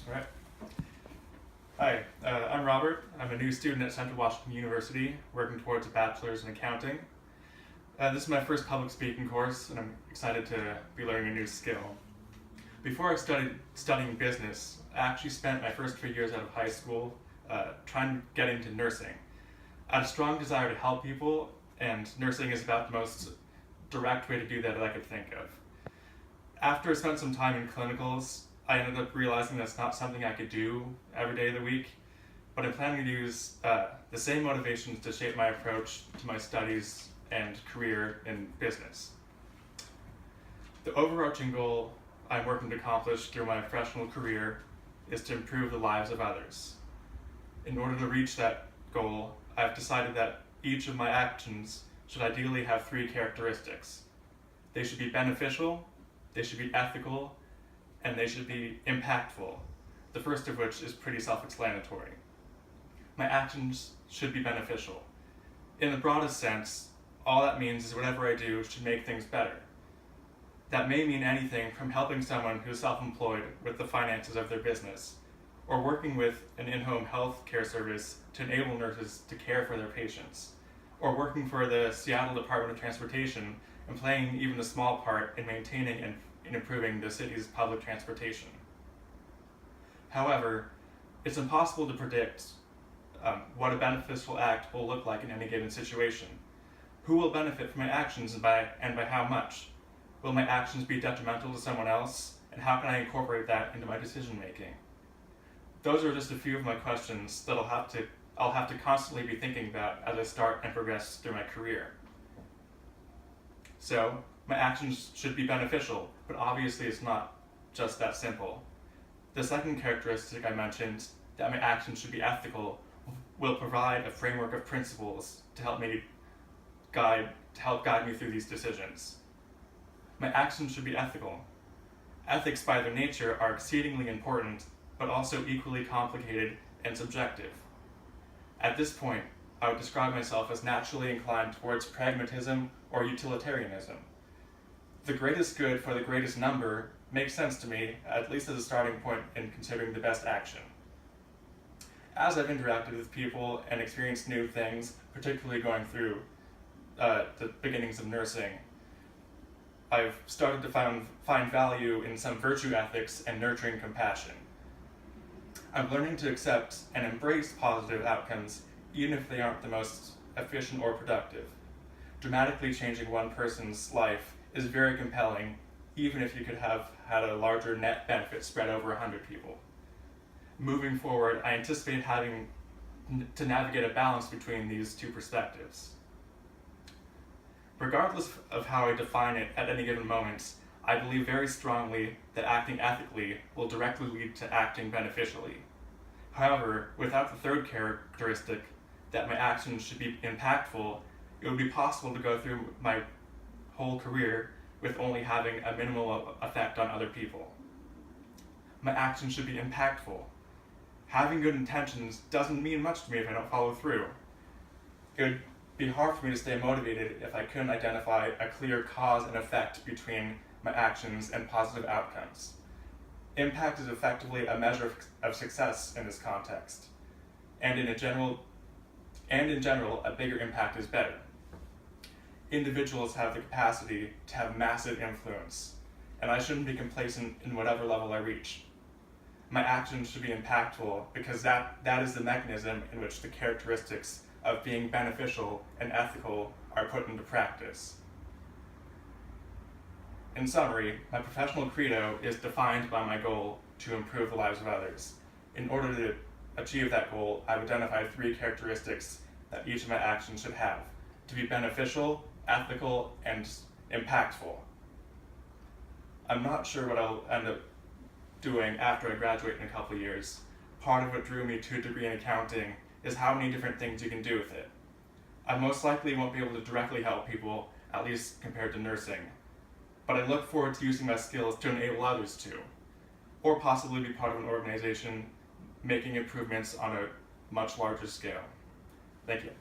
All right. Hi, I'm Robert. I'm a new student at Central Washington University, working towards a bachelor's in accounting. This is my first public speaking course, and I'm excited to be learning a new skill. Before I started studying business, I actually spent my first 3 years out of high school trying to get into nursing. I had a strong desire to help people, and nursing is about the most direct way to do that I could think of. After I spent some time in clinicals, I ended up realizing that's not something I could do every day of the week, but I'm planning to use the same motivations to shape my approach to my studies and career in business. The overarching goal I'm working to accomplish through my professional career is to improve the lives of others. In order to reach that goal, I've decided that each of my actions should ideally have 3 characteristics. They should be beneficial, they should be ethical, and they should be impactful, the first of which is pretty self-explanatory. My actions should be beneficial. In the broadest sense, all that means is whatever I do should make things better. That may mean anything from helping someone who's self-employed with the finances of their business, or working with an in-home health care service to enable nurses to care for their patients, or working for the Seattle Department of Transportation and playing even a small part in maintaining and improving the city's public transportation. However, it's impossible to predict what a beneficial act will look like in any given situation. Who will benefit from my actions and by how much? Will my actions be detrimental to someone else? And how can I incorporate that into my decision making? Those are just a few of my questions that I'll have to constantly be thinking about as I start and progress through my career. So, my actions should be beneficial, but obviously it's not just that simple. The second characteristic I mentioned, that my actions should be ethical, will provide a framework of principles to help guide me through these decisions. My actions should be ethical. Ethics by their nature are exceedingly important, but also equally complicated and subjective. At this point, I would describe myself as naturally inclined towards pragmatism or utilitarianism. The greatest good for the greatest number makes sense to me, at least as a starting point in considering the best action. As I've interacted with people and experienced new things, particularly going through the beginnings of nursing, I've started to find value in some virtue ethics and nurturing compassion. I'm learning to accept and embrace positive outcomes, even if they aren't the most efficient or productive. Dramatically changing one person's life is very compelling, even if you could have had a larger net benefit spread over 100 people. Moving forward, I anticipate having to navigate a balance between these two perspectives. Regardless of how I define it at any given moment, I believe very strongly that acting ethically will directly lead to acting beneficially. However, without the third characteristic, that my actions should be impactful, it would be possible to go through my whole career with only having a minimal effect on other people. My actions should be impactful. Having good intentions doesn't mean much to me if I don't follow through. It would be hard for me to stay motivated if I couldn't identify a clear cause and effect between my actions and positive outcomes. Impact is effectively a measure of success in this context, and in general, a bigger impact is better. Individuals have the capacity to have massive influence, and I shouldn't be complacent in whatever level I reach. My actions should be impactful because that is the mechanism in which the characteristics of being beneficial and ethical are put into practice. In summary, my professional credo is defined by my goal to improve the lives of others. In order to achieve that goal, I've identified 3 characteristics that each of my actions should have: to be beneficial, ethical, and impactful. I'm not sure what I'll end up doing after I graduate in a couple years. Part of what drew me to a degree in accounting is how many different things you can do with it. I most likely won't be able to directly help people, at least compared to nursing, but I look forward to using my skills to enable others to, or possibly be part of an organization making improvements on a much larger scale. Thank you.